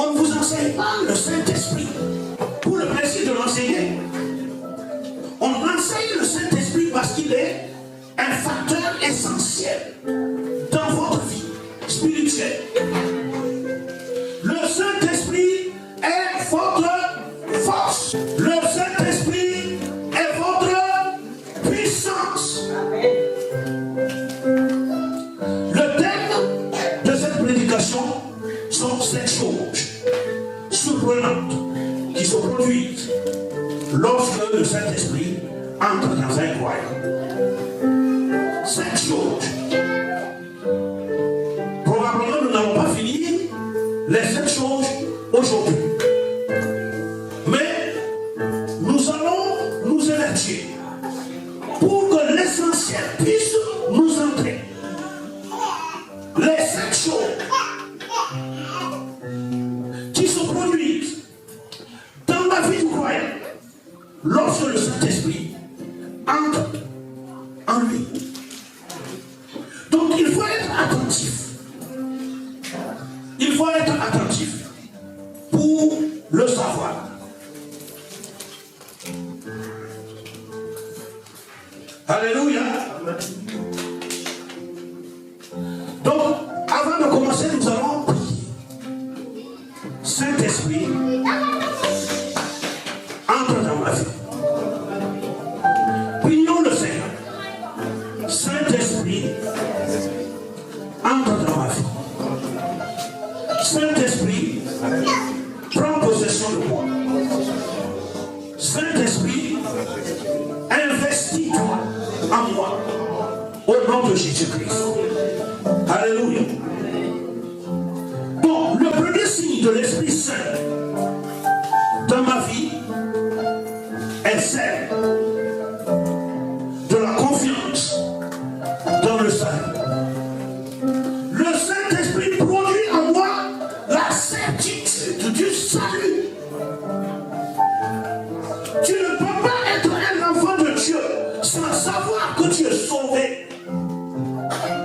on ne vous enseigne pas le Saint-Esprit pour le plaisir de l'enseigner. On enseigne le Saint-Esprit parce qu'il est un facteur essentiel dans votre vie spirituelle. Le Saint-Esprit est votre force. Le Saint-Esprit est votre puissance. Le thème de cette prédication sont 7 choses surprenantes qui se produisent lorsque le Saint-Esprit entre dans un croyant. 7 choses. Probablement nous n'allons pas finir les 7 choses aujourd'hui. Mais nous allons nous évertuer pour que l'essentiel puisse nous entrer. Les 7 choses qui se produisent dans la vie du croyant lorsque le Saint-Esprit entre en lui. Donc il faut être attentif. Il faut être attentif pour le savoir. Alléluia. Donc, avant de commencer, nous allons prier. Saint-Esprit, entre dans ma vie. Prions le Seigneur. Saint-Esprit, entre dans ma vie. Saint-Esprit, prends possession de moi. Saint-Esprit, investis-toi en moi. Au nom de Jésus-Christ. Alléluia. Donc, le premier signe de l'Esprit Saint dans ma vie est celle de la confiance dans le salut. Le Saint-Esprit produit en moi la certitude du salut. Tu ne peux pas être un enfant de Dieu sans savoir que tu es sauvé,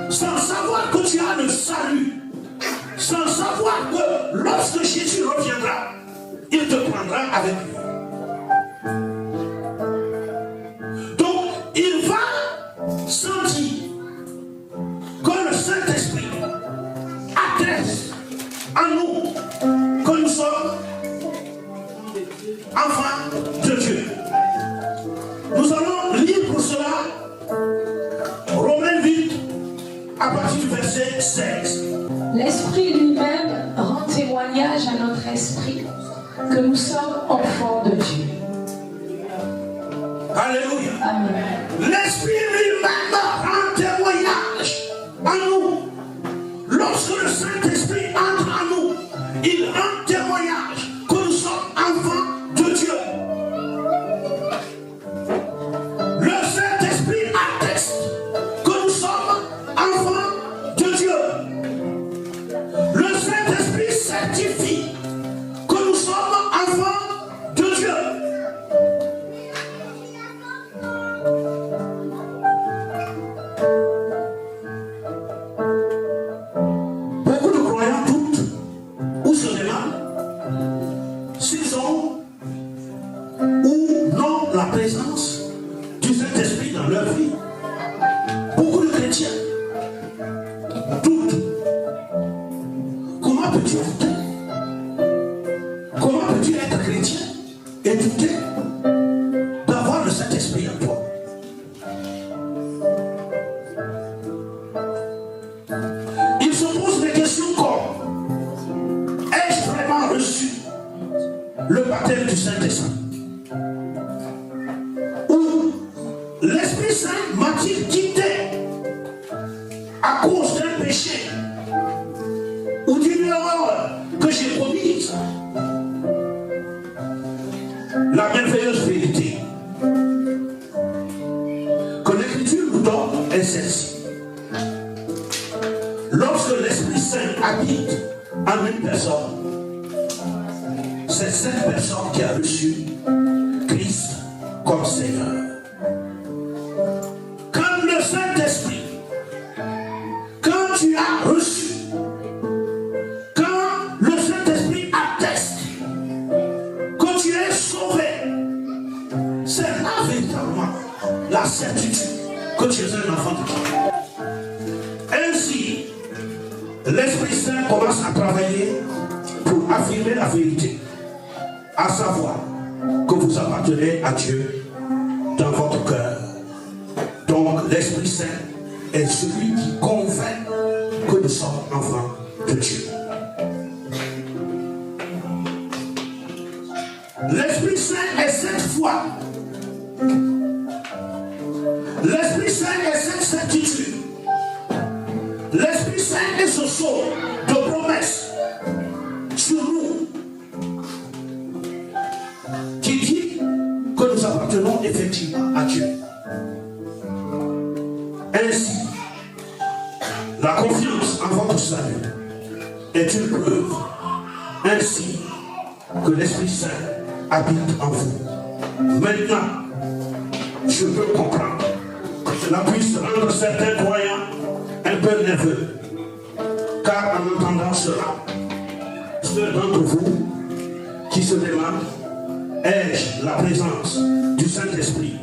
sans savoir que tu as le salut, sans savoir que lorsque Jésus reviendra, il te prendra avec lui. Donc, il va sentir que le Saint-Esprit adresse en nous que nous sommes enfants de Dieu. Nous allons lire pour cela Romains 8 à partir du verset 16. L'Esprit lui-même rend témoignage à notre esprit que nous sommes enfants de Dieu. Alléluia. Amen. L'Esprit lui-même rend témoignage à nous. Lorsque le Saint-Esprit entre en nous, il rend témoignage que nous sommes enfants de Dieu. Le Saint-Esprit atteste que nous sommes enfants de Dieu. Le Saint-Esprit certifie que nous sommes enfants de Dieu. Beaucoup de croyants doutent ou se demandent s'ils ont ou non la présence du Saint-Esprit dans leur vie. Beaucoup de chrétiens doutent. Comment peux-tu douter? Comment peux-tu être chrétien et douter d'avoir le Saint-Esprit en toi? Ils se posent des questions comme: ai-je vraiment reçu le baptême du Saint-Esprit? Ou l'Esprit Saint m'a-t-il quitté à cause d'un péché ou d'une erreur que j'ai commise? La merveilleuse vérité que l'Écriture nous donne est celle-ci. Lorsque l'Esprit Saint habite en une personne, c'est cette personne qui a reçu Christ comme Seigneur. Quand le Saint-Esprit, quand tu as reçu, quand le Saint-Esprit a commence à travailler pour affirmer la vérité, à savoir que vous appartenez à Dieu dans votre cœur. Donc l'Esprit Saint est celui qui convainc que nous sommes enfants de Dieu. L'Esprit Saint est cette foi. L'Esprit Saint est cette certitude. L'Esprit Saint est ce sceau de promesse sur nous qui dit que nous appartenons effectivement à Dieu. Ainsi, la confiance en votre salut est une preuve, ainsi que l'Esprit Saint habite en vous. Maintenant, je peux comprendre que cela puisse rendre certains croyants un peu nerveux, car en entendant cela, ceux d'entre vous qui se demandent, ai-je la présence du Saint-Esprit,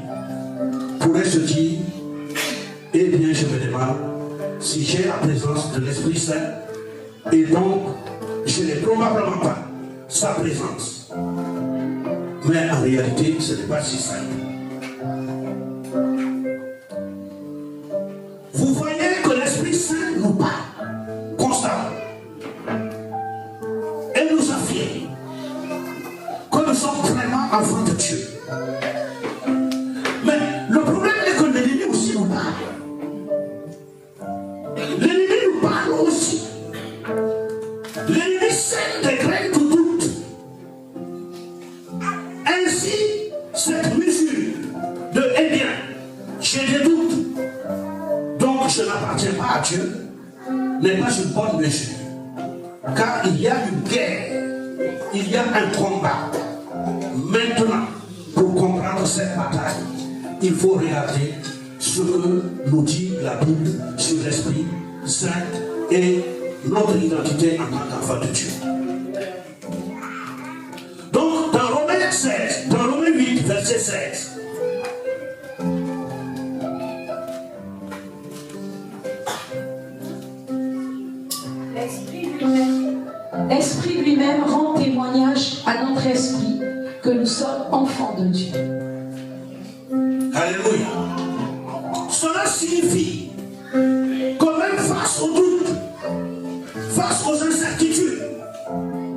pourraient se dire, eh bien je me demande si j'ai la présence de l'Esprit Saint, et donc je n'ai probablement pas sa présence. Mais en réalité, ce n'est pas si simple. Vous voyez que l'Esprit Saint nous parle constamment et nous affirme que nous sommes vraiment enfants de Dieu. Mais le problème est que l'ennemi aussi nous parle. L'ennemi nous parle aussi. L'ennemi sème des graines de doute. Ainsi, cette mesure de eh bien, j'ai des doutes, donc je n'appartiens pas à Dieu, n'est pas une bonne mesure. Car il y a une guerre, il y a un combat. Maintenant, pour comprendre cette bataille, il faut regarder ce que nous dit la Bible sur l'Esprit Saint et notre identité en tant qu'enfant de Dieu. Donc, dans Romains 16, dans Romains 8, verset 16, L'Esprit lui-même rend témoignage à notre esprit que nous sommes enfants de Dieu. Alléluia. Cela signifie que même face aux doutes, face aux incertitudes,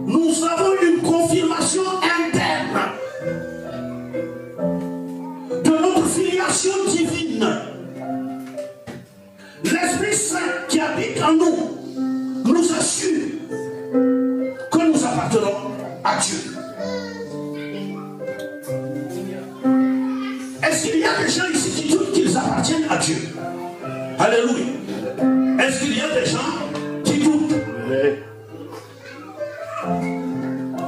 nous avons une confirmation interne de notre filiation divine. L'Esprit Saint qui habite en nous nous assure que nous appartenons à Dieu. Est-ce qu'il y a des gens ici qui doutent qu'ils appartiennent à Dieu? Alléluia. Est-ce qu'il y a des gens qui doutent?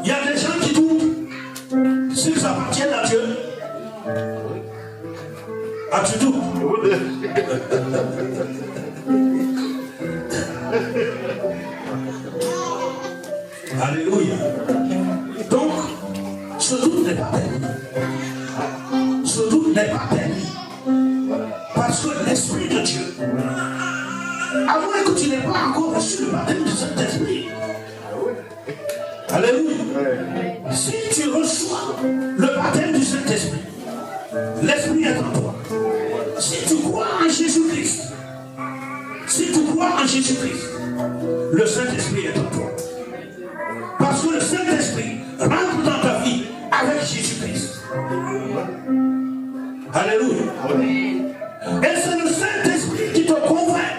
Il y a des gens qui doutent s'ils appartiennent à Dieu. Ah, tu doutes? Alléluia. Donc, ce doute n'est pas permis. Ce doute n'est pas permis. Parce que l'Esprit de Dieu, à moins que tu n'aies pas encore reçu le baptême de cet esprit. Alléluia. Si tu reçois le baptême du Saint-Esprit, l'Esprit est en toi. Si tu crois en Jésus-Christ, le Saint-Esprit est en toi. Parce que le Saint-Esprit rentre dans ta vie avec Jésus-Christ. Alléluia. Et c'est le Saint-Esprit qui te convainc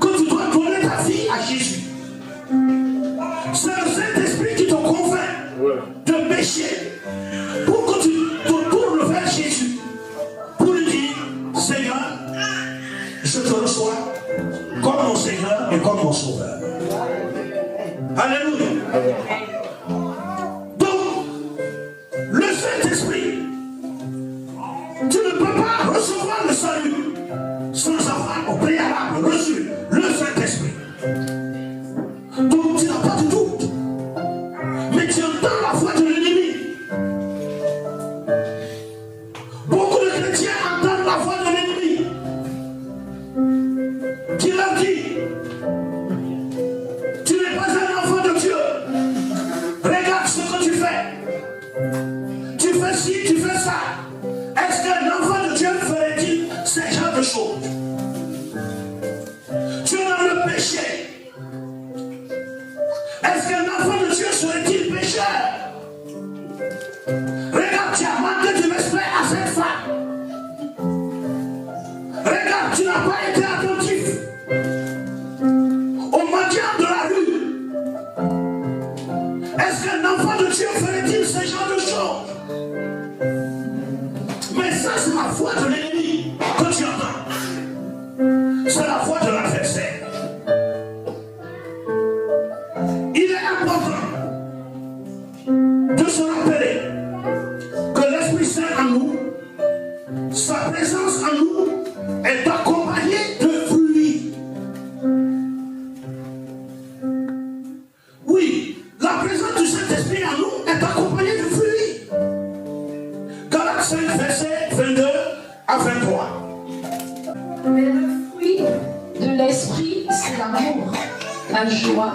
que tu dois donner ta vie à Jésus. C'est le Saint-Esprit qui te convainc de pécher pour que tu te tournes vers Jésus. Pour lui dire, Seigneur, je te reçois comme mon Seigneur et comme mon Sauveur. Alléluia. Donc, le Saint-Esprit, tu ne peux pas recevoir le salut sans avoir au préalable reçu le Saint-Esprit. Donc, tu n'as pas de doute. Mais tu entends la voix de l'ennemi. Beaucoup de chrétiens entendent la voix de l'ennemi qui leur dit Dieu serait-il pécheur? Regarde, tu as manqué du respect à cette femme. Regarde, tu n'as pas été attentif aux mendiants de la rue. Est-ce qu'un enfant de Dieu ferait-il ce genre de choses? Mais ça, c'est la voix de l'ennemi que tu entends. C'est la voix de l'adversaire. Il est important de se rappeler que l'Esprit Saint en nous, sa présence en nous, est accompagnée de fruits. Oui, la présence du Saint-Esprit en nous est accompagnée de fruits. Galates 5, verset 22 à 23. Mais le fruit de l'esprit, c'est l'amour, la joie,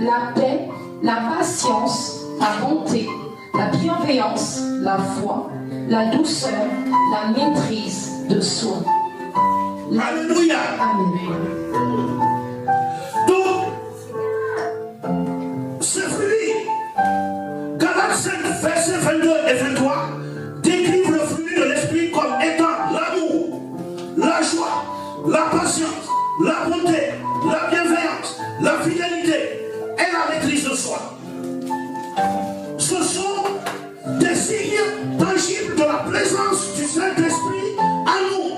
la paix, la patience, la bonté, la bienveillance, la foi, la douceur, la maîtrise de soi. Alléluia. Amen. Donc, ce fruit, Galates 5, verset 22 et 23, décrivent le fruit de l'esprit comme étant l'amour, la joie, la patience, la bonté, la bienveillance, la fidélité et la maîtrise de soi. Ce sont des signes tangibles de la présence du Saint-Esprit en nous.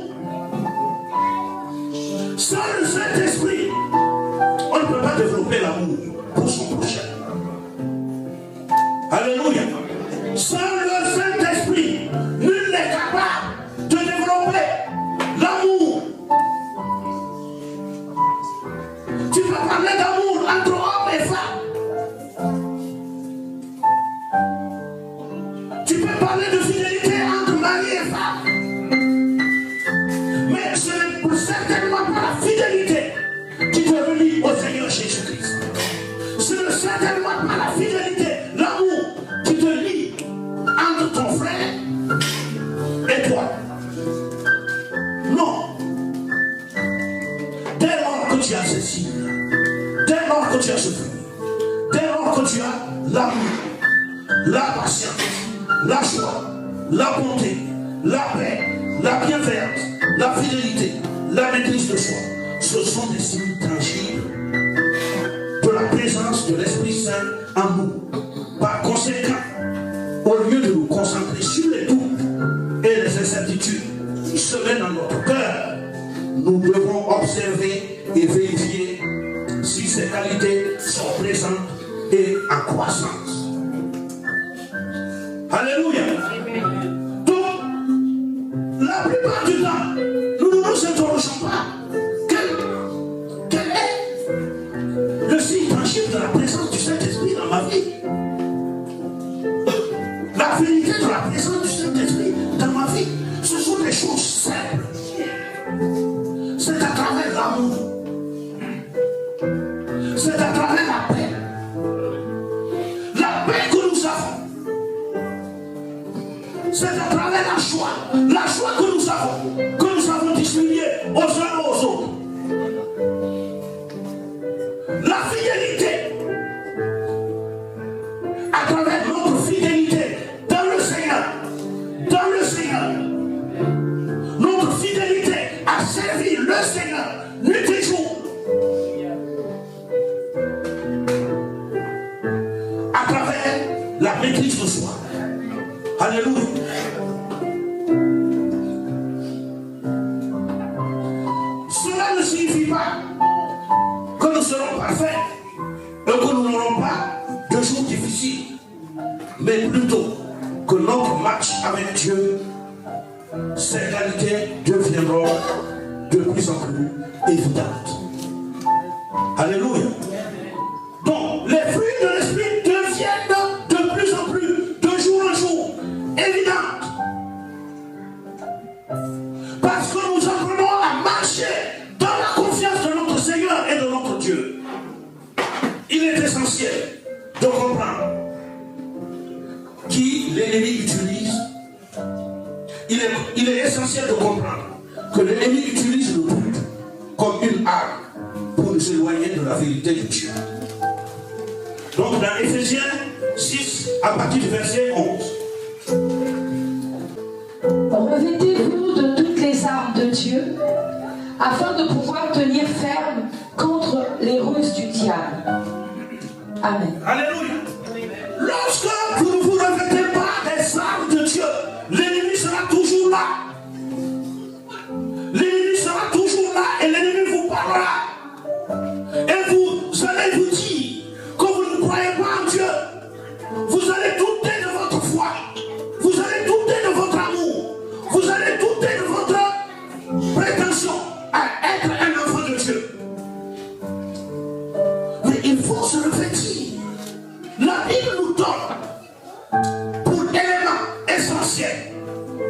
Sans le Saint-Esprit, on ne peut pas développer l'amour pour son prochain. Alléluia. Sans le Saint-Esprit, nul n'est capable de développer l'amour. Tu peux parler d'amour entre hommes et femmes. Tu peux parler de fidélité entre mari et femme. Mais ce n'est certainement pas la fidélité qui te relie au Seigneur Jésus-Christ. Ce n'est certainement pas la fidélité, l'amour qui te lie entre ton frère et toi. Non. Dès lors que tu as ceci, dès lors que tu as ce fruit, dès lors que tu as l'amour, la patience, la joie, la bonté, la paix, la bienveillance, la fidélité, la maîtrise de soi, ce sont des signes tangibles de la présence de l'Esprit Saint en nous. Par conséquent, au lieu de nous concentrer sur les doutes et les incertitudes qui se mettent dans notre cœur, nous devons observer et vérifier si ces qualités sont présentes et en croissance. Alléluia. Donc, la plupart du temps, nous ne nous interrogeons pas quel est le signe tangible de la présence du Saint-Esprit dans ma vie. La vérité de la présence du Saint-Esprit dans ma vie, ce sont des choses simples. C'est à travers l'amour. C'est à travers la paix. La paix que nous avons. C'est à travers la joie que nous avons distribuée aux uns et aux autres. La fidélité, à travers notre fidélité dans le Seigneur, notre fidélité à servir le Seigneur nuit et jour, à travers la maîtrise de soi. Alléluia. Cela ne signifie pas que nous serons parfaits et que nous n'aurons pas de jours difficiles, mais plutôt que notre marche avec Dieu, ces qualités deviendront de plus en plus évidentes. Alléluia. Donc, les fruits de l'esprit deviennent de plus en plus, de jour en jour, évidentes. Parce que nous apprenons à marcher dans la confiance de notre Seigneur et de notre Dieu. Il est essentiel de comprendre qui l'ennemi utilise. Il est essentiel de comprendre que l'ennemi utilise le doute comme une arme pour nous éloigner de la vérité de Dieu. Donc dans Éphésiens 6, à partir du verset 11. Revêtez-vous de toutes les armes de Dieu, afin de pouvoir tenir ferme contre les ruses du diable. Amen. Alléluia. Lorsque vous ne vous revêtez pas des armes de Dieu, l'ennemi sera toujours là. L'ennemi sera toujours là et l'ennemi vous parlera. Et vous allez vous dire que vous ne croyez pas en Dieu. Vous allez douter de votre foi. Vous allez douter de votre amour. Vous allez douter de votre prétention à être un enfant de Dieu. Mais il faut se revêtir. La Bible nous donne pour élément essentiel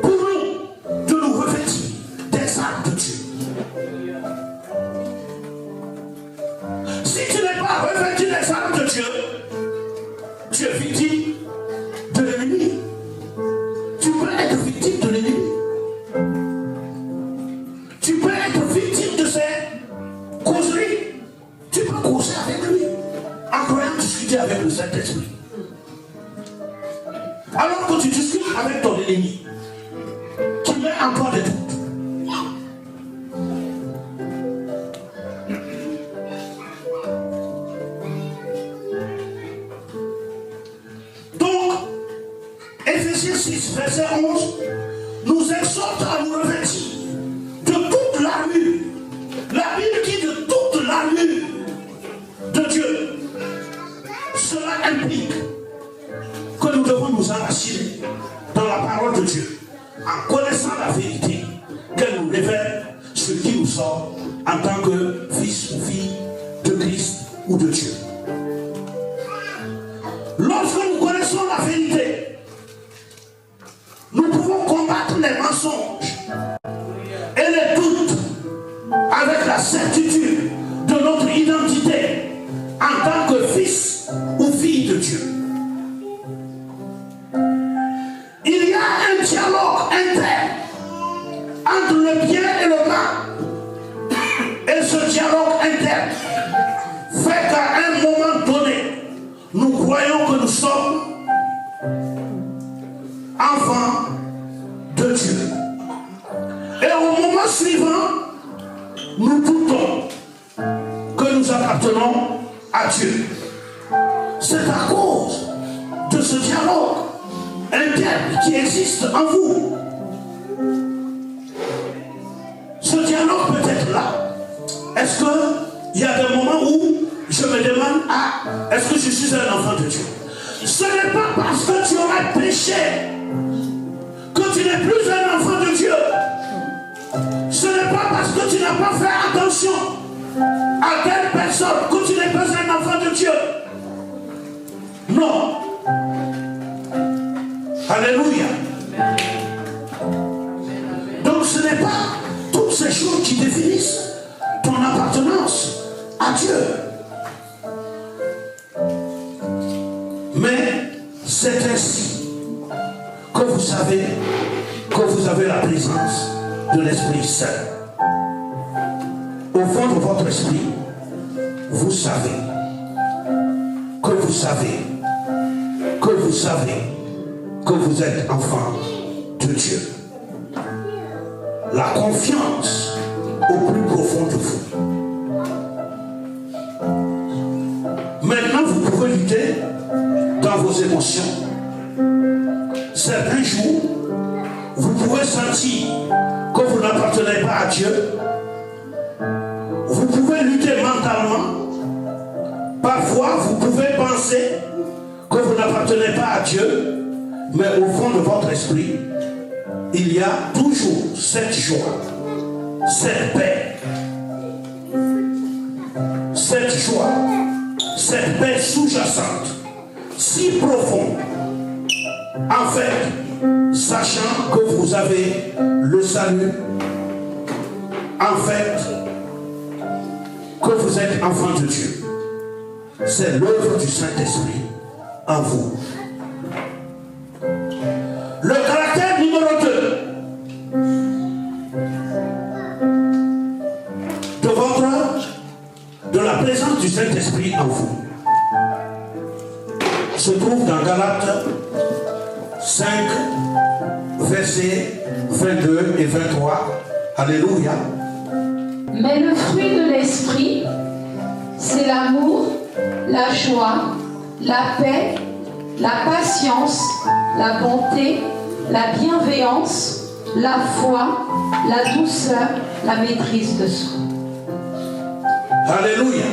pour nous de nous revêtir des armes de Dieu. Si tu n'es pas revêtu des armes de Dieu, tu es victime de l'ennemi. Tu peux être victime de l'ennemi. Tu peux être victime de ses causeries. Tu peux causer avec lui en croyant discuter avec le Saint-Esprit. Alors que tu discutes avec ton ennemi, tu mets en toi des doutes. Donc, Éphésiens 6, verset 11, nous exhorte à nous revêtir de toute l'armure. La Bible dit de toute l'armure de Dieu. Cela implique que nous devons nous enraciner dans la parole de Dieu, en connaissant la vérité qu'elle nous révèle ce qui nous sort en tant que fils ou fille de Christ ou de Dieu. Lorsque nous connaissons la vérité, nous pouvons combattre les mensonges et les doutes avec la certitude de notre identité en tant que fils ou fille de Dieu. Il y a un dialogue interne entre le bien et le mal. Et ce dialogue interne fait qu'à un moment donné, nous croyons que nous sommes enfants de Dieu. Et au moment suivant, nous doutons que nous appartenons à Dieu. C'est à cause de ce dialogue interne qui existe en vous. Ce dialogue peut être là. Est-ce qu'il y a des moments où je me demande, est-ce que je suis un enfant de Dieu? Ce n'est pas parce que tu aurais péché que tu n'es plus un enfant de Dieu. Ce n'est pas parce que tu n'as pas fait attention à telle personne que tu n'es pas un enfant de Dieu. Non. Alléluia. Donc ce n'est pas toutes ces choses qui définissent ton appartenance à Dieu. Mais c'est ainsi que vous savez que vous avez la présence de l'Esprit Saint. Au fond de votre esprit, vous savez que vous savez que vous savez que vous êtes enfant de Dieu. La confiance au plus profond de vous. Maintenant, vous pouvez lutter dans vos émotions. Certains jours, vous pouvez sentir que vous n'appartenez pas à Dieu. Vous pouvez lutter mentalement. Parfois, vous pouvez penser que vous n'appartenez pas à Dieu, mais au fond de votre esprit, il y a toujours cette joie, cette paix, cette joie, cette paix sous-jacente, si profonde. En fait, sachant que vous avez le salut, en fait, que vous êtes enfant de Dieu. C'est l'œuvre du Saint-Esprit en vous. Le caractère numéro 2 de la présence du Saint-Esprit en vous. se trouve dans Galates 5, versets 22 et 23. Alléluia. Mais le fruit de l'esprit, c'est l'amour, la joie, la paix, la patience, la bonté, la bienveillance, la foi, la douceur, la maîtrise de soi. Alléluia.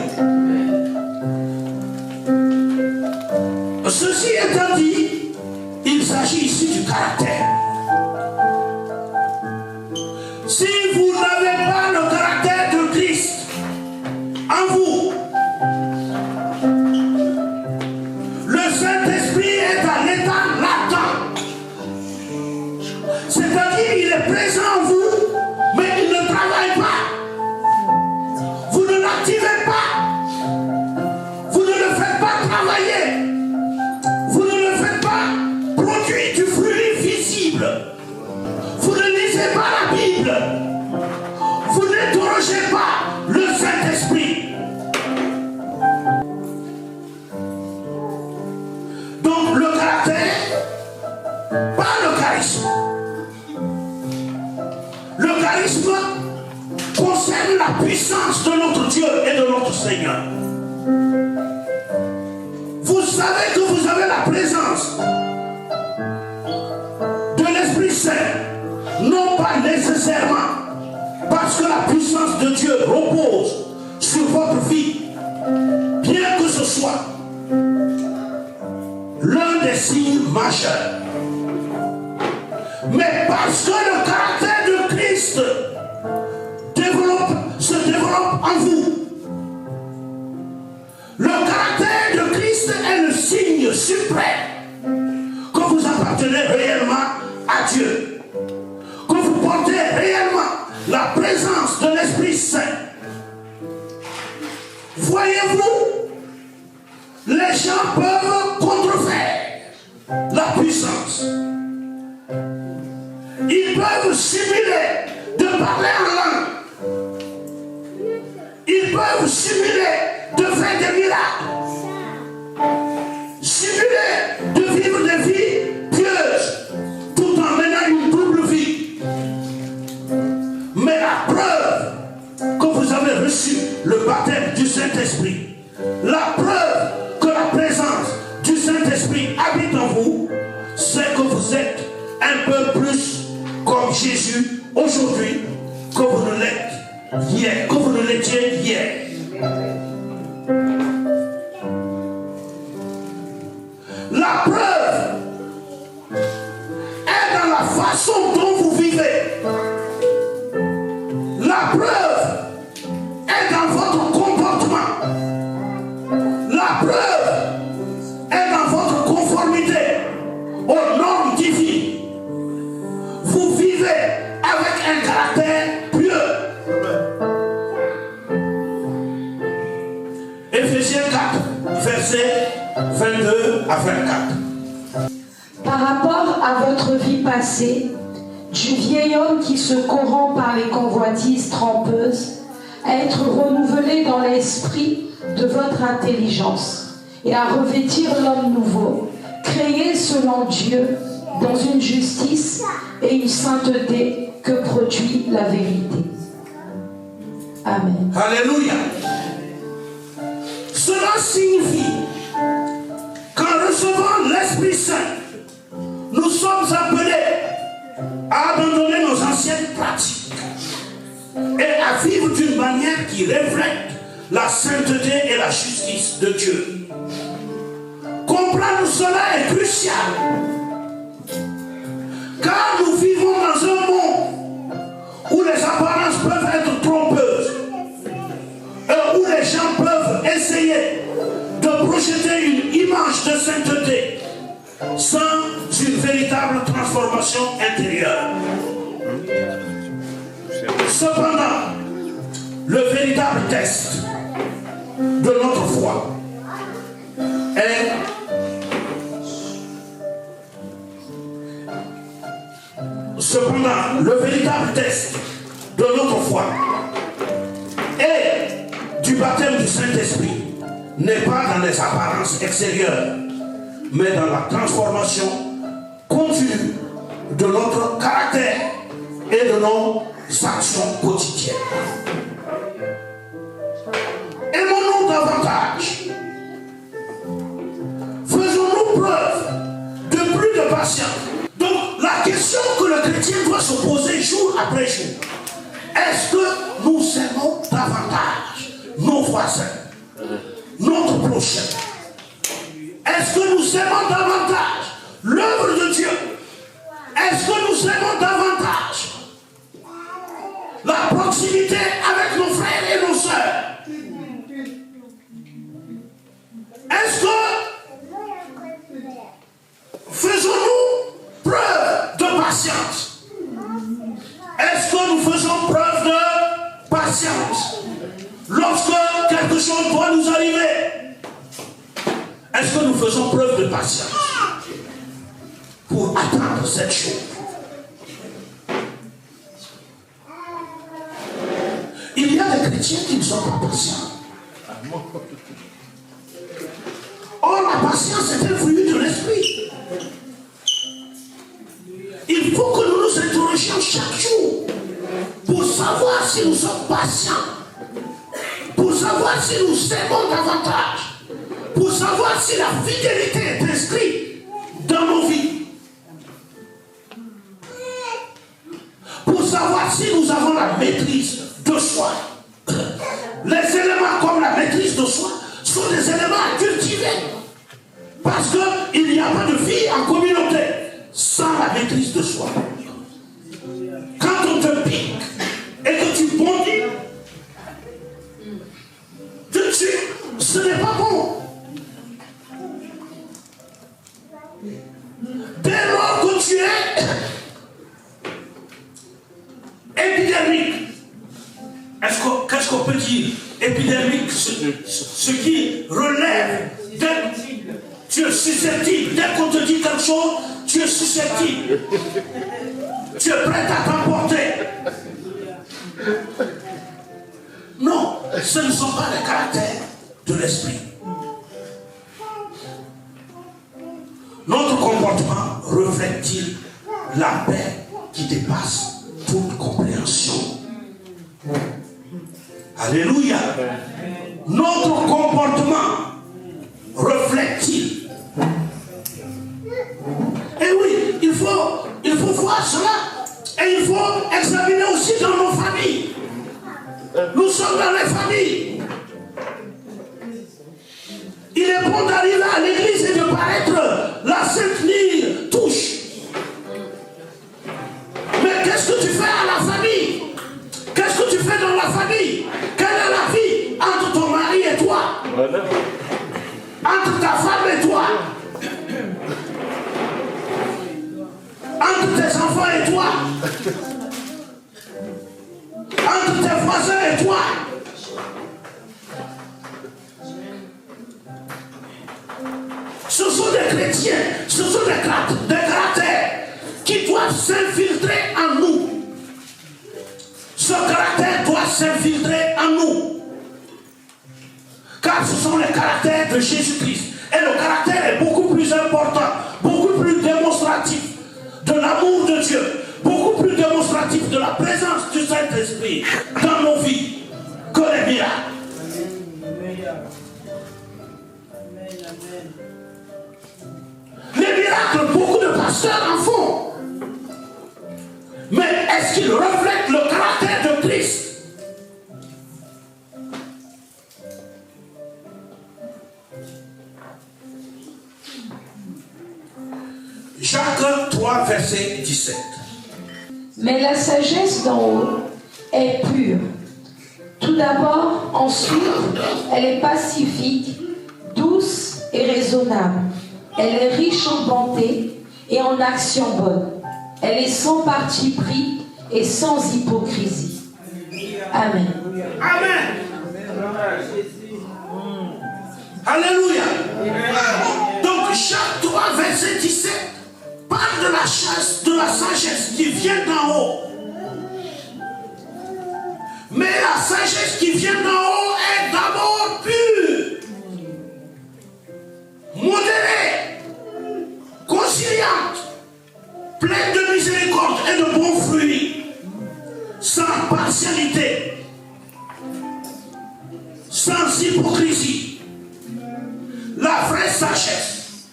Ceci étant dit, il s'agit ici du caractère. Si vous n'avez pas le caractère de Christ en vous, le Saint-Esprit est en état latent. C'est-à-dire il est présent en vous, mais il ne travaille pas. Vous ne l'activez pas. Vous ne le faites pas travailler. Vous ne le faites pas produire du fruit visible. Vous ne lisez pas la Bible. Vous n'interrogez pas le Saint-Esprit. Donc le caractère, pas le charisme. Le charisme concerne la puissance de notre Dieu et de notre Seigneur. Vous savez que vous avez la présence de l'Esprit Saint, non pas nécessairement parce que la puissance de Dieu repose sur votre vie, bien que ce soit l'un des signes majeurs, mais parce que le caractère de Christ se développe en vous. Le caractère de Christ est le signe suprême que vous appartenez réellement à Dieu, que vous portez réellement la présence de l'Esprit Saint. Voyez-vous, les gens peuvent contrefaire la puissance. Ils peuvent simuler de parler en langue. Ils peuvent simuler de faire des miracles. Simuler de vivre des vies pieuses tout en menant une double vie. Mais la preuve que vous avez reçu le baptême du Saint-Esprit, la preuve que la présence du Saint-Esprit habite en vous, c'est que vous êtes un peu plus comme Jésus aujourd'hui que vous ne l'êtes hier, que vous ne l'étiez hier. La preuve est dans la façon dont vous vivez. La preuve est dans votre comportement. La preuve est dans votre conformité aux normes divines. Vous vivez avec un caractère pieux. Éphésiens 4, versets 22 à 24. Par rapport à votre vie passée, du vieil homme qui se corrompt par les convoitises trompeuses, à être renouvelé dans l'esprit de votre intelligence et à revêtir l'homme nouveau, créé selon Dieu dans une justice et une sainteté que produit la vérité. Amen. Alléluia. Cela signifie qu'en recevant l'Esprit Saint, nous sommes appelés à abandonner nos anciennes pratiques et à vivre d'une manière qui reflète la sainteté et la justice de Dieu. Comprendre cela est crucial, car nous vivons dans un monde où les apparences peuvent être trompeuses et où les gens peuvent essayer de projeter une image de sainteté sans une véritable transformation intérieure. Cependant, le véritable test de notre foi est de notre foi et du baptême du Saint-Esprit n'est pas dans les apparences extérieures, mais dans la transformation continue de notre caractère et de nos actions quotidiennes. Aimons-nous davantage. Faisons-nous preuve de plus de patience. Donc la question que le chrétien doit se poser jour après jour, est-ce que nous aimons davantage nos voisins, notre prochain? Est-ce que nous aimons davantage l'œuvre de Dieu? Est-ce que nous aimons davantage la proximité avec nos frères et nos sœurs? Est-ce que faisons-nous preuve de patience? Est-ce que nous faisons preuve de patience lorsque quelque chose doit nous arriver? Est-ce que nous faisons preuve de patience pour attendre cette chose? Il y a des chrétiens qui ne sont pas patients. Or, la patience est un fruit de l'esprit. Il faut que nous nous interrogions chaque jour pour savoir si nous sommes patients, pour savoir si nous aimons davantage, pour savoir si la fidélité est inscrite dans nos vies, pour savoir si nous avons la maîtrise de soi. Les éléments comme la maîtrise de soi sont des éléments à cultiver, parce qu'il n'y a pas de vie en communauté sans la maîtrise de soi. Quand on te pique et que tu bondis, tout de suite, ce n'est pas bon. Dès lors que tu es épidermique, qu'est-ce qu'on peut dire? Épidermique, ce qui relève, tu es susceptible. Dès qu'on te dit quelque chose, tu es susceptible. Tu es prêt à t'emporter. Non, ce ne sont pas les caractères de l'esprit. Notre comportement reflète-t-il la paix qui dépasse toute compréhension? Alléluia. Notre comportement reflète-t-il? Et oui, il faut voir cela. Et il faut examiner aussi dans nos familles. Nous sommes dans les familles. Il est bon d'arriver à l'église et de paraître la Sainte Ligne touche. Mais qu'est-ce que tu fais à la famille? Qu'est-ce que tu fais dans la famille? Quelle est la vie entre ton mari et toi? Entre ta femme et toi? Entre tes enfants et toi? Entre tes voisins et toi? Ce sont des chrétiens, ce sont des caractères qui doivent s'infiltrer en nous. Ce caractère doit s'infiltrer en nous. Car ce sont les caractères de Jésus-Christ. Et le caractère est beaucoup plus important, beaucoup plus démonstratif de l'amour de Dieu, beaucoup plus démonstratif de la présence du Saint-Esprit dans nos vies que les miracles. Les miracles, beaucoup de pasteurs en font. Mais est-ce qu'ils reflètent le caractère de Christ? Jacques 3, verset 17. Mais la sagesse d'en haut est pure. Tout d'abord, ensuite, elle est pacifique, douce et raisonnable. Elle est riche en bonté et en actions bonnes. Elle est sans parti pris et sans hypocrisie. Amen. Amen. Alléluia. Donc Jacques 3, verset 17 parle de la sagesse qui vient d'en haut. Mais la sagesse qui vient d'en haut est d'abord pure, modérée, plein de miséricorde et de bons fruits, sans partialité, sans hypocrisie. La vraie sagesse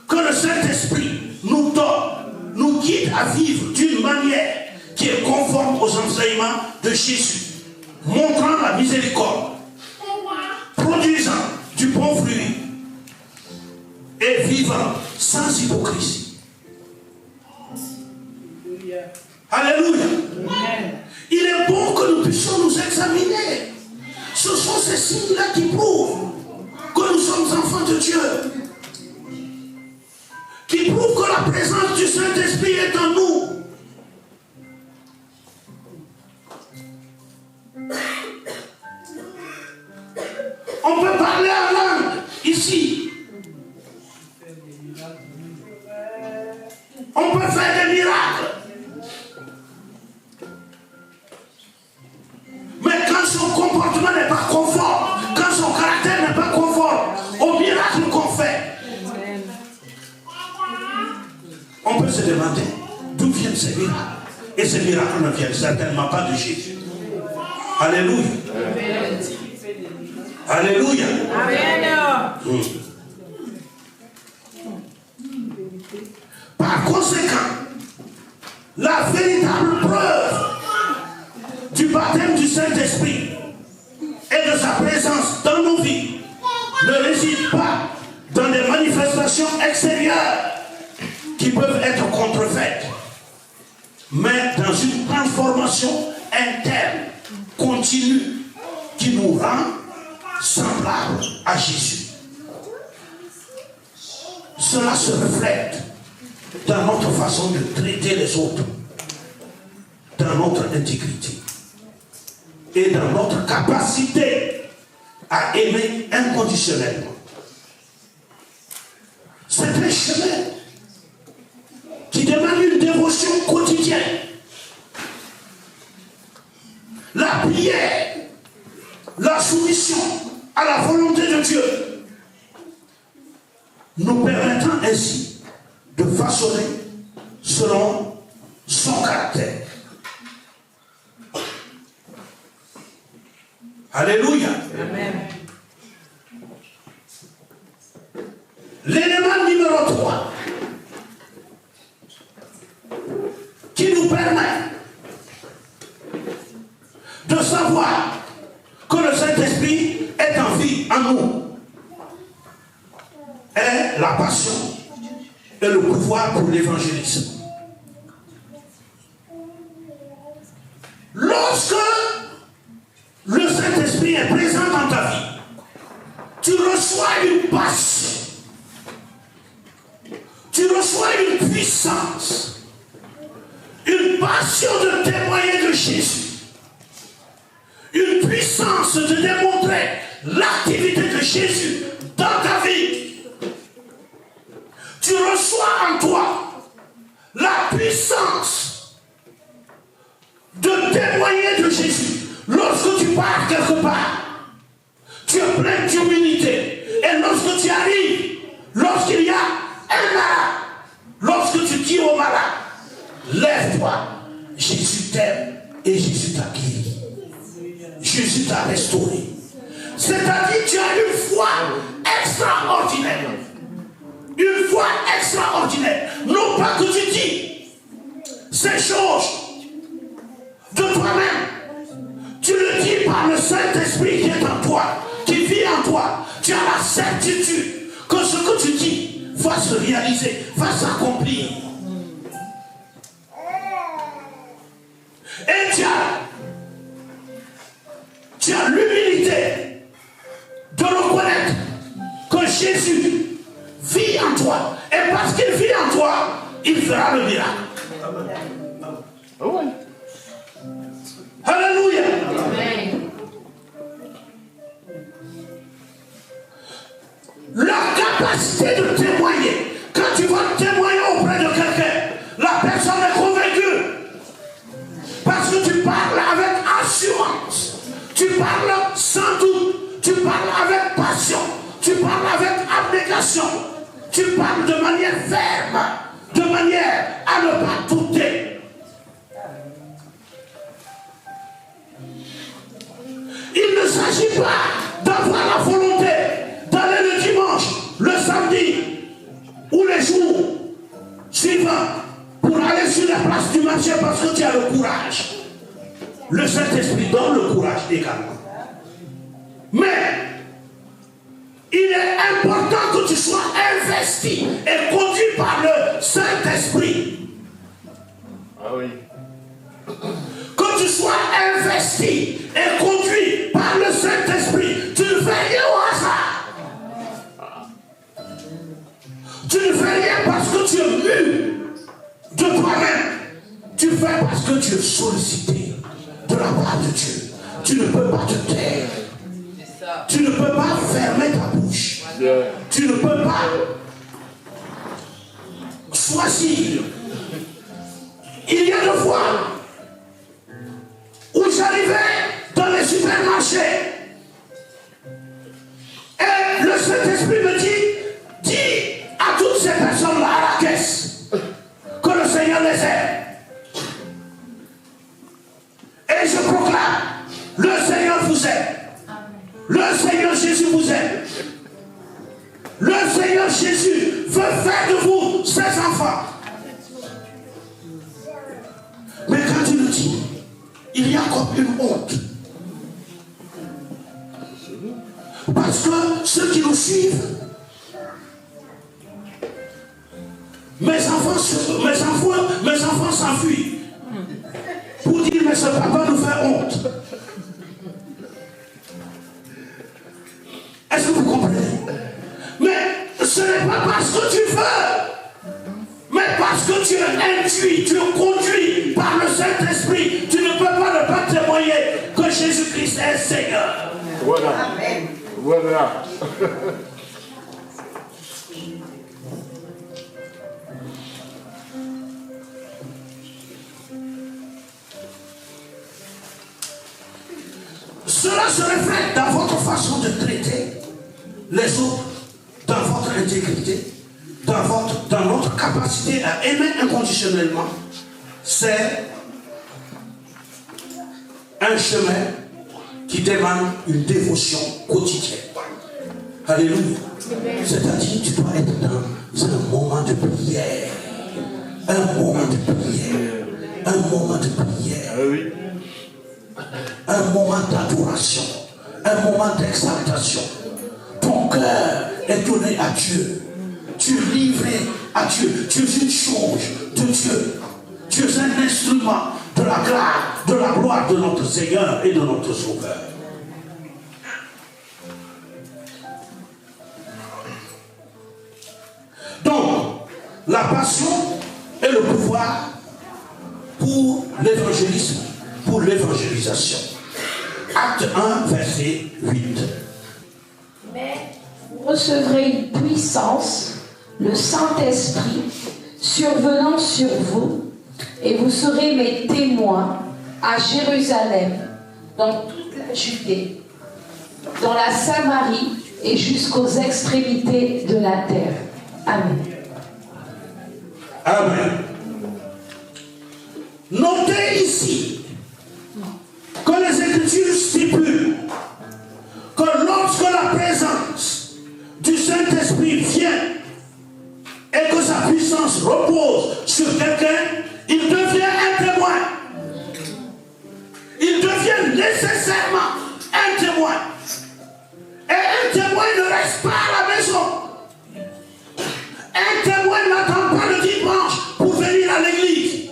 que le Saint-Esprit nous donne, nous guide à vivre d'une manière qui est conforme aux enseignements de Jésus, montrant la miséricorde, produisant du bon fruit et vivant sans hypocrisie. Alléluia. Il est bon que nous puissions nous examiner. Ce sont ces signes-là qui prouvent que nous sommes enfants de Dieu, qui prouvent que la présence du Saint-Esprit est en nous. On peut parler en langue ici. On peut faire des miracles. Mais quand son comportement n'est pas conforme, quand son caractère n'est pas conforme au miracle qu'on fait, on peut se demander d'où viennent ces miracles. Et ces miracles ne viennent certainement pas de Jésus. Alléluia. Alléluia. Amen. Par conséquent, la véritable preuve du baptême du Saint-Esprit et de sa présence dans nos vies ne réside pas dans des manifestations extérieures qui peuvent être contrefaites, mais dans une transformation interne continue qui nous rend semblables à Jésus. Cela se reflète dans notre façon de traiter les autres, dans notre intégrité et dans notre capacité à aimer inconditionnellement. C'est un chemin qui demande une dévotion quotidienne. La prière, la soumission à la volonté de Dieu, nous permettant ainsi de façonner selon son caractère. Alléluia. Amen. L'élément numéro 3 qui nous permet de savoir que le Saint-Esprit est en vie en nous est la passion et le pouvoir pour l'évangélisme. Lorsque le Saint-Esprit est présent dans ta vie, tu reçois une passion, tu reçois une puissance, une passion de témoigner de Jésus, une puissance de démontrer l'activité de Jésus dans ta vie. Tu reçois en toi la puissance de témoigner de Jésus. Lorsque tu pars quelque part, tu es plein d'humilité. Et lorsque tu arrives, lorsqu'il y a un malade, lorsque tu dis au malade, lève-toi, Jésus t'aime et Jésus t'a guéri. Jésus t'a restauré. C'est-à-dire que tu as une foi extraordinaire. Une foi extraordinaire. Non pas que tu dis ces choses de toi-même. Tu le dis par le Saint-Esprit qui est en toi, qui vit en toi. Tu as la certitude que ce que tu dis va se réaliser, va s'accomplir. Et tu as l'humilité de reconnaître que Jésus vit en toi. Et parce qu'il vit en toi, il fera le miracle. Alléluia. La capacité de témoigner. Quand tu vas témoigner auprès de quelqu'un, la personne est convaincue. Parce que tu parles avec assurance. Tu parles sans doute. Tu parles avec passion. Tu parles avec abnégation. Tu parles de manière ferme, de manière à ne pas douter. Il ne s'agit pas d'avoir la volonté d'aller le dimanche, le samedi ou les jours suivants pour aller sur la place du marché parce que tu as le courage. Le Saint-Esprit donne le courage également. Mais il est important que tu sois investi et conduit par le Saint-Esprit. Ah oui. Que tu sois investi et conduit par le Saint-Esprit. Tu ne fais rien au hasard. Tu ne fais rien parce que tu es mu de toi-même. Tu fais parce que tu es sollicité de la part de Dieu. Tu ne peux pas te taire. Tu ne peux pas fermer ta bouche. Tu ne peux pas choisir. Il y a des fois où j'arrivais dans les supermarchés et le Saint-Esprit me dit à toutes ces personnes-là à la caisse que le Seigneur les aime. Et je proclame, le Seigneur vous aime. Le Seigneur Jésus vous aime. Le Seigneur Jésus veut faire de vous ses enfants. Mais quand il le dit, il y a comme une honte. Parce que ceux qui nous suivent, mes enfants s'enfuient pour dire mais ce papa nous fait honte. Est-ce que vous comprenez? Mais ce n'est pas parce que tu veux, mais parce que tu es induit, tu es conduit par le Saint-Esprit. Tu ne peux pas ne pas témoigner que Jésus-Christ est Seigneur. Voilà. Amen. Voilà. Cela se reflète dans votre façon de traiter les autres, dans votre intégrité, dans notre capacité à aimer inconditionnellement. C'est un chemin qui demande une dévotion quotidienne. Alléluia. C'est-à-dire tu dois être dans un moment de prière. Un moment de prière. Un moment de prière. Ah oui. Un moment d'adoration, un moment d'exaltation. Ton cœur est donné à Dieu. Tu es livré à Dieu. Tu es une chose de Dieu. Tu es un instrument de la grâce, de la gloire de notre Seigneur et de notre Sauveur. Donc, la passion et le pouvoir pour l'évangélisme, pour l'évangélisation. Acte 1, verset 8. Mais vous recevrez une puissance, le Saint-Esprit, survenant sur vous, et vous serez mes témoins à Jérusalem, dans toute la Judée, dans la Samarie et jusqu'aux extrémités de la terre. Amen. Amen. Notez ici que les Écritures stipulent que lorsque la présence du Saint-Esprit vient et que sa puissance repose sur quelqu'un, il devient un témoin. Il devient nécessairement un témoin. Et un témoin ne reste pas à la maison. Un témoin n'attend pas le dimanche pour venir à l'église.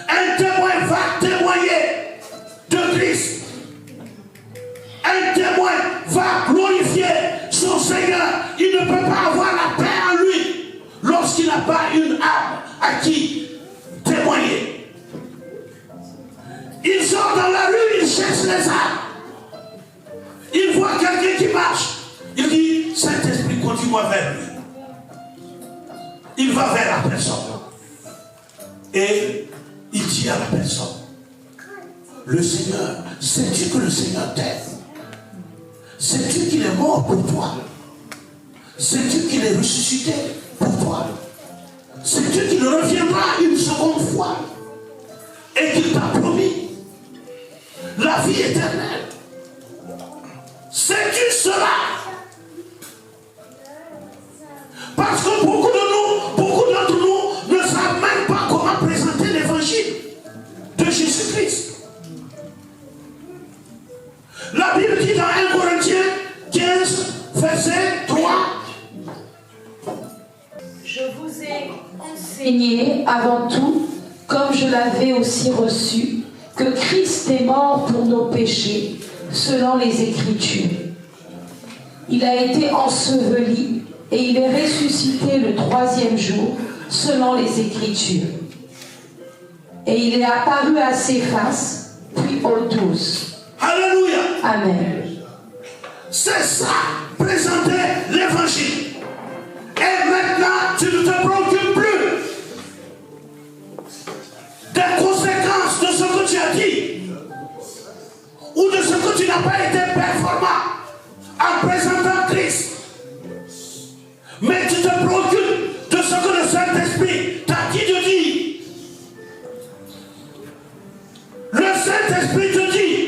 Un témoin va témoigner de Christ. Un témoin va glorifier son Seigneur. Il ne peut pas avoir la paix en lui lorsqu'il n'a pas une âme à qui témoigner. Il sort dans la rue, il cherche les âmes. Il voit quelqu'un qui marche. Il dit, Saint-Esprit, conduis-moi vers lui. Il va vers la personne. Et il dit à la personne, le Seigneur, sais-tu que le Seigneur t'aime? Sais-tu qu'il est mort pour toi? Sais-tu qu'il est ressuscité pour toi? c'est Dieu qui ne reviendra une seconde fois et qu'il t'a promis la vie éternelle. Sais-tu cela? Parce que beaucoup d'entre nous ne savent même pas comment présenter l'évangile de Jésus-Christ. La Bible dit dans 1 Corinthiens 15, verset 3. Je vous ai enseigné avant tout, comme je l'avais aussi reçu, que Christ est mort pour nos péchés, selon les Écritures. Il a été enseveli et il est ressuscité le 3e jour, selon les Écritures. Et il est apparu à Céphas, puis aux 12. Alléluia. Amen. C'est ça, présenter l'évangile. Et maintenant, tu ne te préoccupes plus des conséquences de ce que tu as dit ou de ce que tu n'as pas été performant en présentant Christ. Mais tu te préoccupes de ce que le Saint-Esprit t'a dit de dire. Le Saint-Esprit te dit: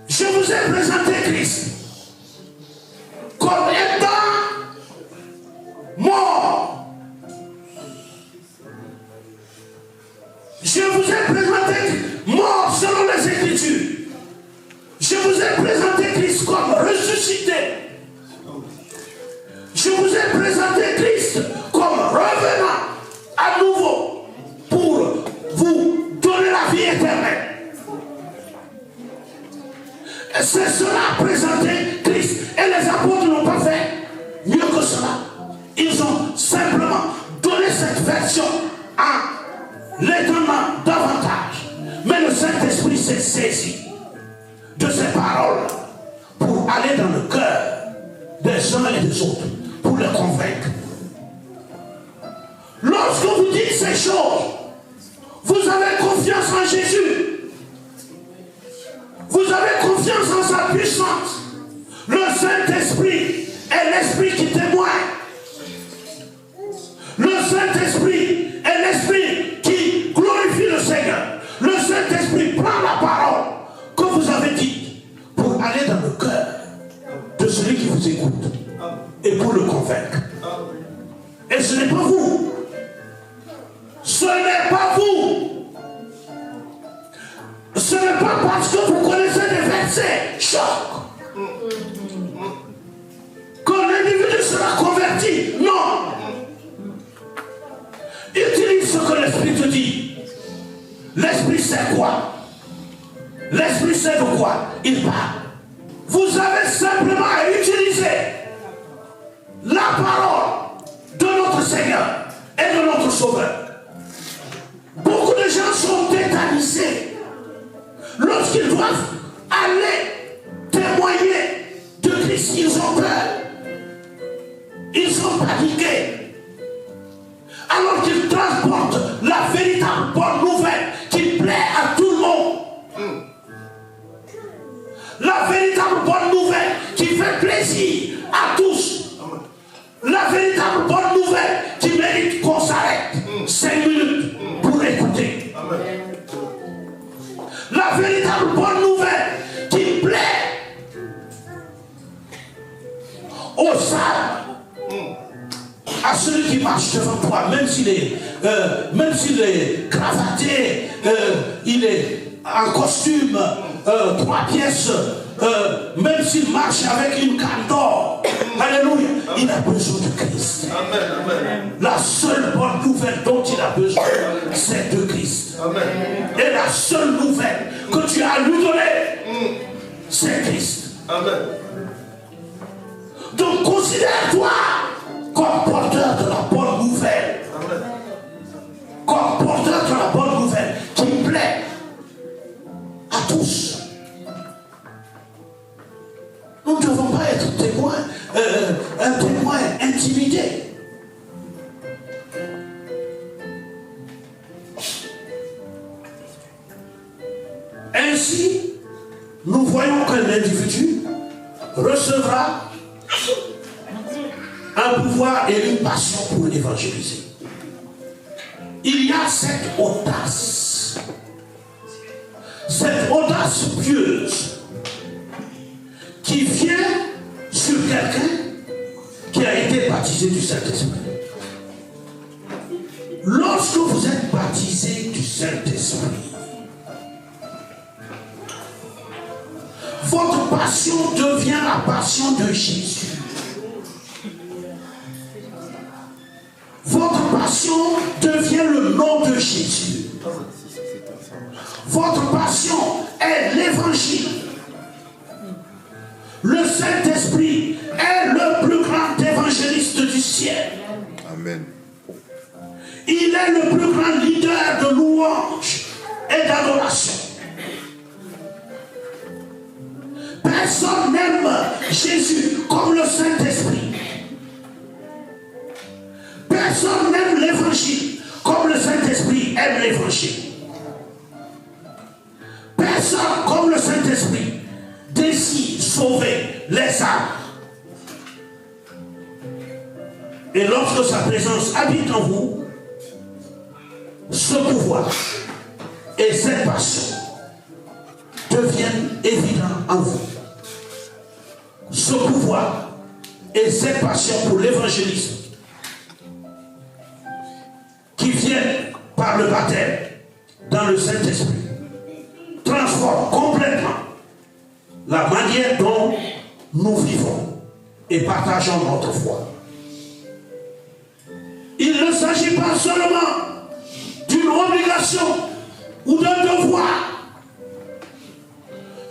je vous ai présenté Christ comme étant mort. Je vous ai présenté mort selon les Écritures. Je vous ai présenté Christ comme ressuscité. Je vous ai présenté Christ comme revenant à nouveau pour vous donner la vie éternelle. Et c'est cela, présenter Christ. Et les apôtres n'ont pas fait mieux que cela. Ils ont simplement donné cette version en l'étendant davantage. Mais le Saint-Esprit s'est saisi de ces paroles pour aller dans le cœur des uns et des autres, pour les convaincre. Lorsque vous dites ces choses, vous avez confiance en Jésus. Vous avez confiance en sa puissance. Le Saint-Esprit est l'Esprit qui témoigne. Le Saint-Esprit est l'Esprit qui glorifie le Seigneur. Le Saint-Esprit prend la parole que vous avez dite pour aller dans le cœur de celui qui vous écoute et pour le convaincre. Et ce n'est pas vous. Ce n'est pas vous. Ce n'est pas parce que vous connaissez des versets chocs que l'individu sera converti. Non. Utilise ce que l'Esprit te dit. L'Esprit sait quoi? L'Esprit sait de quoi il parle. Vous avez simplement à utiliser la parole de notre Seigneur et de notre Sauveur. Beaucoup de gens sont tétanisés lorsqu'ils doivent aller témoigner de Christ. Ils ont peur. Ils sont paniqués. Alors qu'ils transportent la véritable bonne nouvelle qui plaît à tout le monde. La véritable bonne nouvelle qui fait plaisir à tous. La véritable bonne nouvelle qui mérite qu'on s'arrête 5 minutes pour écouter. La véritable bonne nouvelle qui plaît aux âmes, à celui qui marche devant toi, même s'il est cravaté, il est en costume 3 pièces, même s'il marche avec une canne d'or. Alléluia. Il a besoin de Christ. Amen. La seule bonne nouvelle dont il a besoin, c'est de Christ. Amen. Et la seule nouvelle que tu as à lui donner, c'est Christ. Amen. Donc considère-toi comme porteur de la bonne nouvelle. Amen. Comme porteur de la bonne nouvelle qui plaît à tous. Nous ne devons pas être un témoin intimidé. Ainsi, nous voyons que l'individu recevra un pouvoir et une passion pour évangéliser. Il y a cette audace pieuse qui vient sur quelqu'un qui a été baptisé du Saint-Esprit. Lorsque vous êtes baptisé du Saint-Esprit, votre passion devient la passion de Jésus. Votre passion devient le nom de Jésus. Votre passion est l'évangile. Le Saint-Esprit est le plus grand évangéliste du ciel. Amen. Il est le plus grand leader de louange et d'adoration. Personne n'aime Jésus comme le Saint-Esprit. Personne n'aime l'évangile comme le Saint-Esprit aime l'évangile. Personne comme le Saint-Esprit désire sauver les âmes. Et lorsque sa présence habite en vous, ce pouvoir et cette passion deviennent évidents en vous. Ce pouvoir et cette passion pour l'évangélisme qui viennent par le baptême dans le Saint-Esprit transforment complètement la manière dont nous vivons et partageons notre foi. Il ne s'agit pas seulement d'une obligation ou d'un devoir.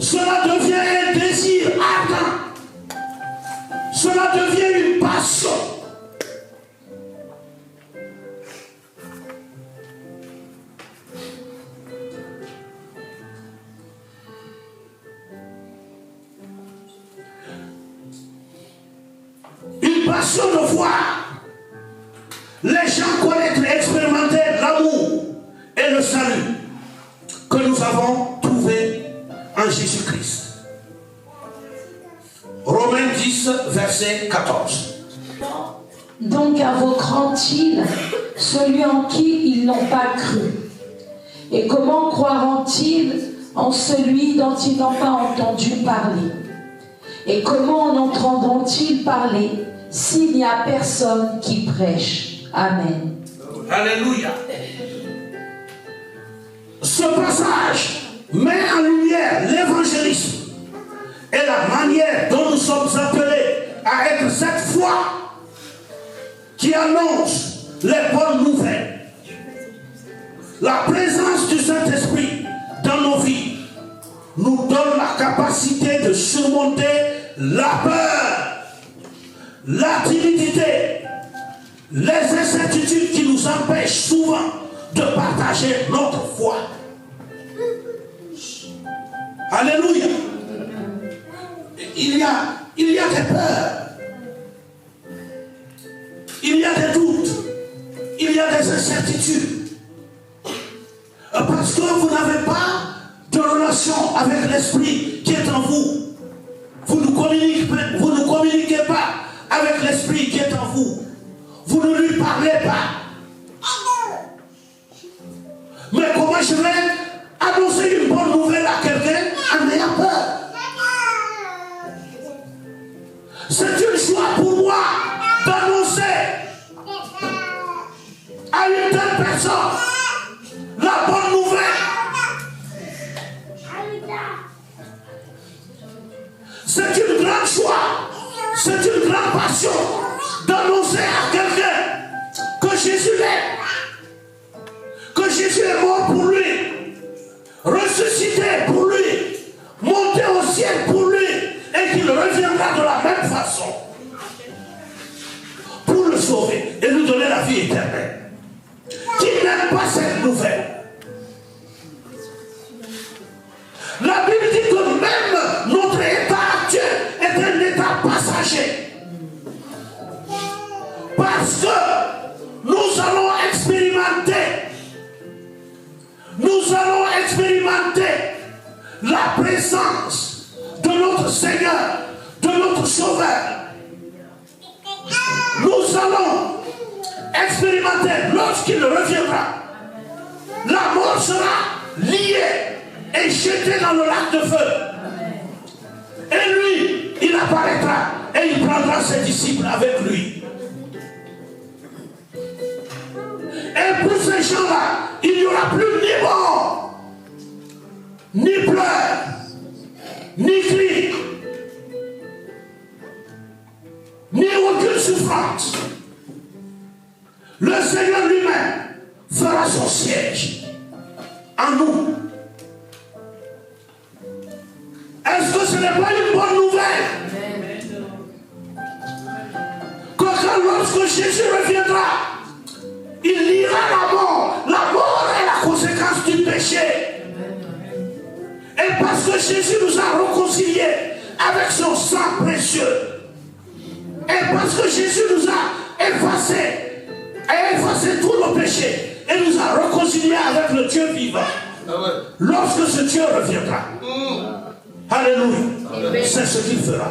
Cela devient un désir ardent. Cela devient une passion. Une passion de voir les gens connaître et expérimenter l'amour et le salut que nous avons trouvé en Jésus-Christ. Romains 10, verset 14. Donc invoqueront-ils celui en qui ils n'ont pas cru? Et comment croiront-ils en celui dont ils n'ont pas entendu parler? Et comment en entendront-ils parler s'il n'y a personne qui prêche? Amen. Alléluia. Ce passage met en lumière l'évangélisme et la manière dont nous sommes appelés à être cette foi qui annonce les bonnes nouvelles. La présence du Saint-Esprit dans nos vies nous donne la capacité de surmonter la peur, la timidité, les incertitudes qui nous empêchent souvent de partager notre foi. Alléluia. Il y a des peurs. Il y a des doutes. Il y a des incertitudes. Parce que vous n'avez pas de relation avec l'Esprit qui est en vous. Vous ne communiquez pas avec l'Esprit qui est en vous. Vous ne lui parlez pas. Mais comment je vais annoncer une bonne nouvelle à quelqu'un en ayant peur? C'est une joie pour moi d'annoncer à une telle personne la bonne nouvelle. C'est une grande joie, c'est une grande passion d'annoncer à quelqu'un que Jésus l'aime, que Jésus est mort pour lui, ressuscité pour lui, monté au ciel pour lui, et qu'il reviendra de la même façon pour le sauver et lui donner la vie éternelle. Qui n'aime pas cette nouvelle? La Bible dit que même notre état actuel est un état passager. Parce que nous allons expérimenter la présence de notre Seigneur, de notre Sauveur. Nous expérimenter lorsqu'il reviendra. La mort sera liée et jetée dans le lac de feu. Et lui, il apparaîtra et il prendra ses disciples avec lui. Et pour ces gens-là, il n'y aura plus ni mort, ni pleurs, ni cris, ni aucune souffrance. Le Seigneur lui-même fera son siège en nous. Est-ce que ce n'est pas une bonne nouvelle? Que lorsque Jésus reviendra, il lira la mort. La mort est la conséquence du péché. Et parce que Jésus nous a réconciliés avec son sang précieux, et parce que Jésus nous a effacé tous nos péchés, et nous a réconciliés avec le Dieu vivant, lorsque ce Dieu reviendra, alléluia, c'est ce qu'il fera.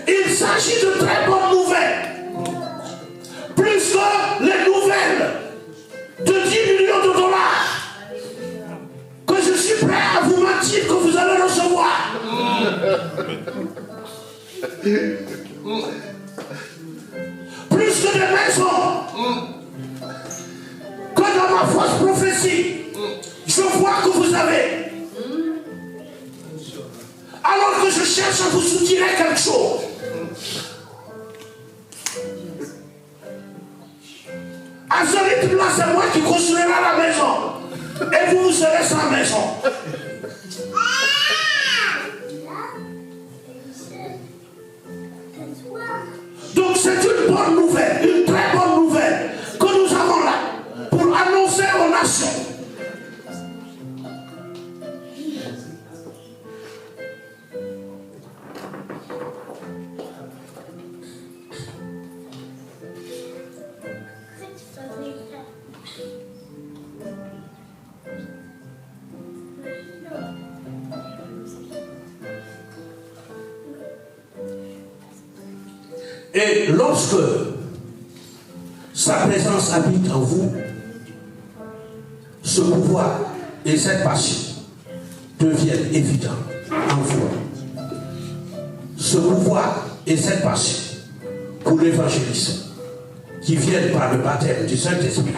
Il s'agit de très bonnes nouvelles, plus que les nouvelles de 10 millions de dollars que je suis prêt à vous mentir que vous allez recevoir. Plus que des maisons, que dans ma fausse prophétie, je vois que vous avez. Alors que je cherche à vous soutirer quelque chose. À ce rythme-là, c'est moi qui construirai la maison. Et vous, vous serez sans maison. Donc c'est une bonne nouvelle, une très bonne nouvelle que nous avons là pour annoncer aux nations. Et lorsque sa présence habite en vous, ce pouvoir et cette passion deviennent évidents en vous. Ce pouvoir et cette passion pour l'évangélisme qui viennent par le baptême du Saint-Esprit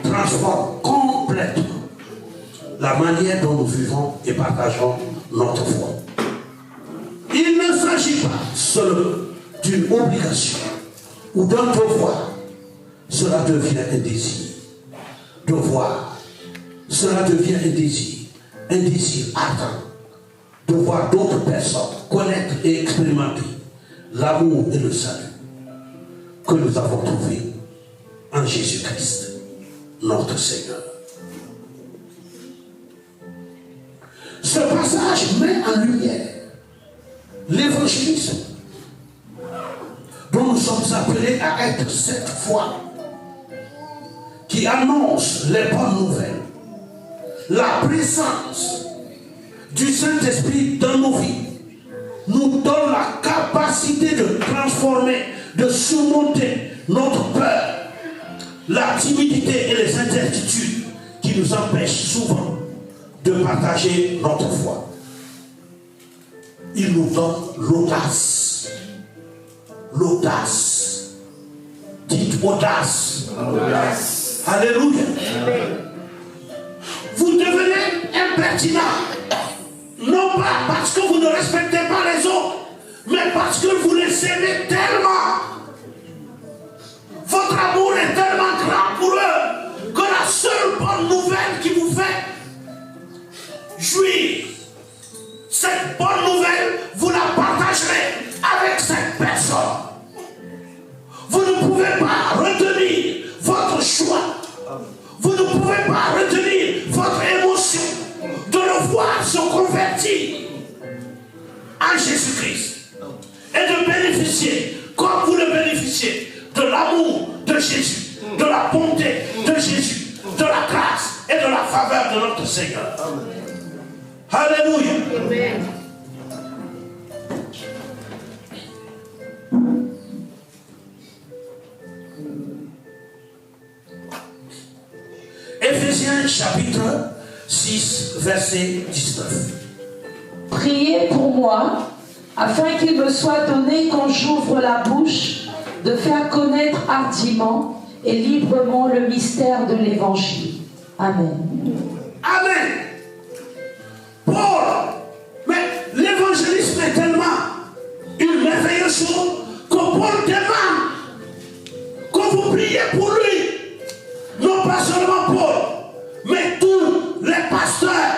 transforment complètement la manière dont nous vivons et partageons notre foi. Il ne s'agit pas seulement d'une obligation ou d'un devoir. Cela devient un désir. Devoir, cela devient un désir ardent de voir d'autres personnes connaître et expérimenter l'amour et le salut que nous avons trouvé en Jésus-Christ, notre Seigneur. Ce passage met en lumière l'évangélisme dont nous sommes appelés à être cette foi qui annonce les bonnes nouvelles, la présence du Saint-Esprit dans nos vies nous donne la capacité de transformer, de surmonter notre peur, la timidité et les incertitudes qui nous empêchent souvent de partager notre foi. Il nous donne l'audace. L'audace. Dites audace. Audace. Alléluia. Vous devenez impertinent. Non pas parce que vous ne respectez pas les autres, mais parce que vous les aimez tellement. Votre amour est tellement grand pour eux que la seule bonne nouvelle qui vous fait jouir, cette bonne nouvelle, vous la partagerez avec cette personne. Vous ne pouvez pas retenir votre choix. Vous ne pouvez pas retenir votre émotion de le voir se convertir en Jésus-Christ et de bénéficier, comme vous le bénéficiez, de l'amour de Jésus, de la bonté de Jésus, de la grâce et de la faveur de notre Seigneur. Alléluia. Amen. chapitre 6, verset 19. Priez pour moi, afin qu'il me soit donné quand j'ouvre la bouche, de faire connaître hardiment et librement le mystère de l'Évangile. Amen. Amen. Paul, mais l'évangélisme est tellement une merveilleuse chose que Paul demande que vous priez pour lui. Non pas seulement Paul, mais tous les pasteurs.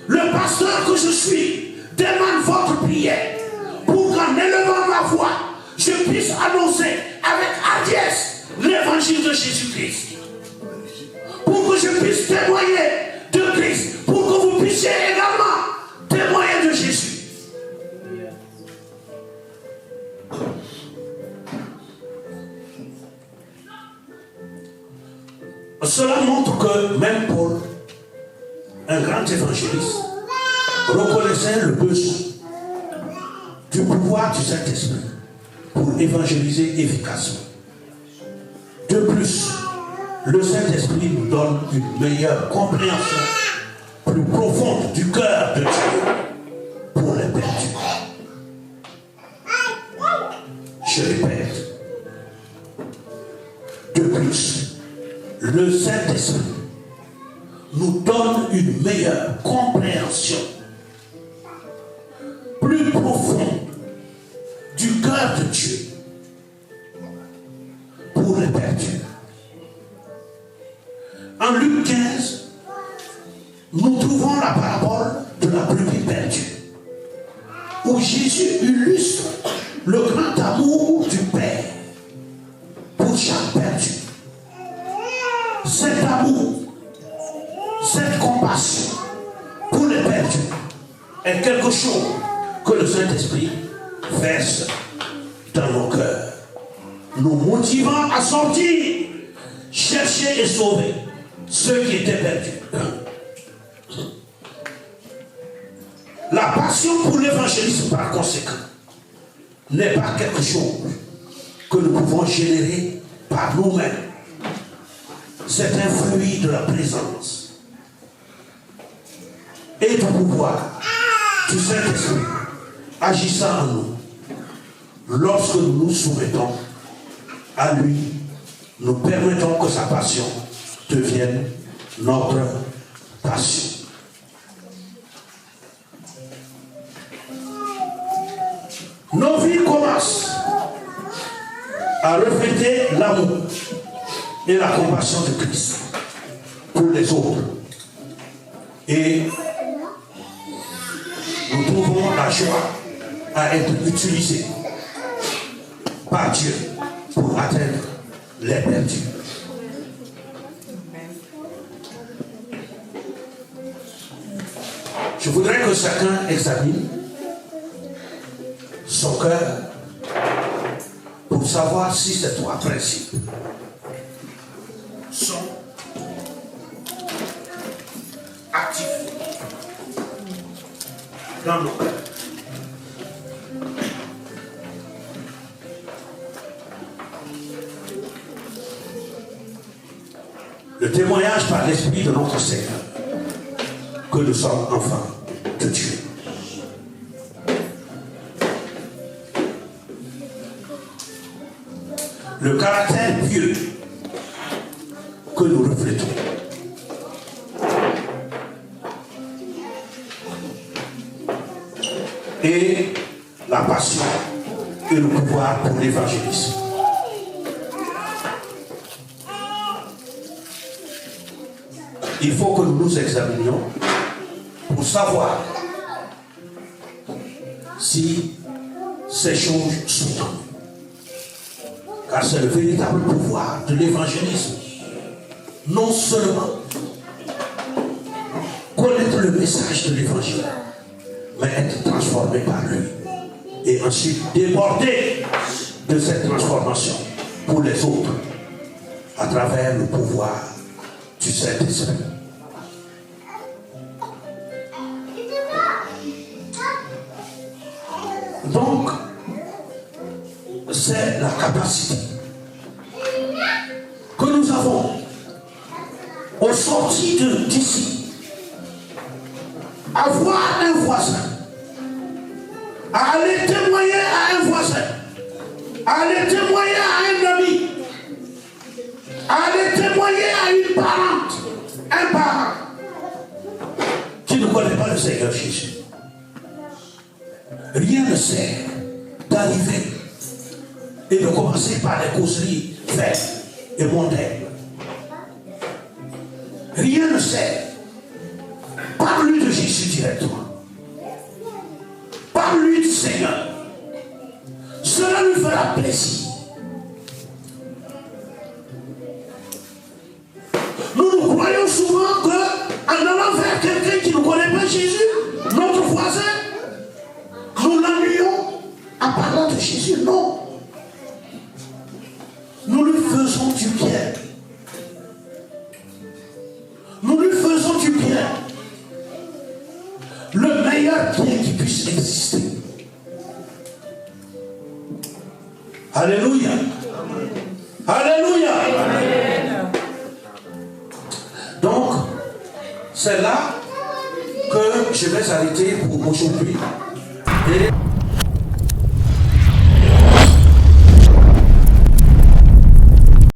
Le pasteur que je suis demande votre prière pour qu'en élevant ma voix, je puisse annoncer avec hardiesse l'évangile de Jésus-Christ. Pour que je puisse témoigner de Christ, pour que vous puissiez également témoigner de Jésus. Cela montre que même Paul, un grand évangéliste, reconnaissait le besoin du pouvoir du Saint-Esprit pour évangéliser efficacement. De plus, le Saint-Esprit nous donne une meilleure compréhension plus profonde du cœur de Dieu pour les perdus. Je répète, de plus, le Saint-Esprit nous donne une meilleure compréhension plus profonde du cœur de Dieu pour les perdus. En Luc 15, nous trouvons la parabole de la brebis perdue, où Jésus illustre le grand amour du Père pour chaque perdu. Cet amour, cette compassion pour les perdus est quelque chose que le Saint-Esprit verse dans nos cœurs, nous motivant à sortir, chercher et sauver ceux qui étaient perdus. La passion pour l'évangélisme, par conséquent, n'est pas quelque chose que nous pouvons générer par nous-mêmes. C'est un fruit de la présence et du pouvoir du Saint-Esprit agissant en nous. Lorsque nous nous soumettons à lui, nous permettons que sa passion devienne notre passion. Nos vies commencent à refléter l'amour et la compassion de Christ pour les autres. Et nous trouvons la joie à être utilisés par Dieu pour atteindre les perdus. Je voudrais que chacun examine son cœur pour savoir si ces trois principes sont actifs dans nos cœurs. Le témoignage par l'Esprit de notre Seigneur que nous sommes enfants de Dieu. Le caractère pieux que nous reflétons. Et la passion et le pouvoir pour l'évangélisme. Il faut que nous nous examinions pour savoir si ces choses sont en nous. Car c'est le véritable pouvoir de l'évangélisme. Non seulement connaître le message de l'évangile, mais être transformé par lui. Et ensuite déborder de cette transformation pour les autres à travers le pouvoir du Saint-Esprit. Donc, c'est la capacité que nous avons au sorti d'ici, à voir un voisin, à aller témoigner à un voisin, à aller témoigner à un ami, à aller témoigner à une parente, un parent qui ne connaît pas le Seigneur Jésus. Rien ne sert d'arriver et de commencer par les causeries faites et mondaines. Rien ne sert. Parle-lui de Jésus directement. Parle-lui du Seigneur. Cela lui fera plaisir. Nous croyons souvent qu'en allant vers quelqu'un qui ne connaît pas Jésus, notre voisin, nous l'ennuyons en parlant de Jésus. Non. Nous lui faisons du bien. Nous lui faisons du bien. Le meilleur bien qui puisse exister. Alléluia. Alléluia. Amen. Donc, c'est là que je vais arrêter pour aujourd'hui. Et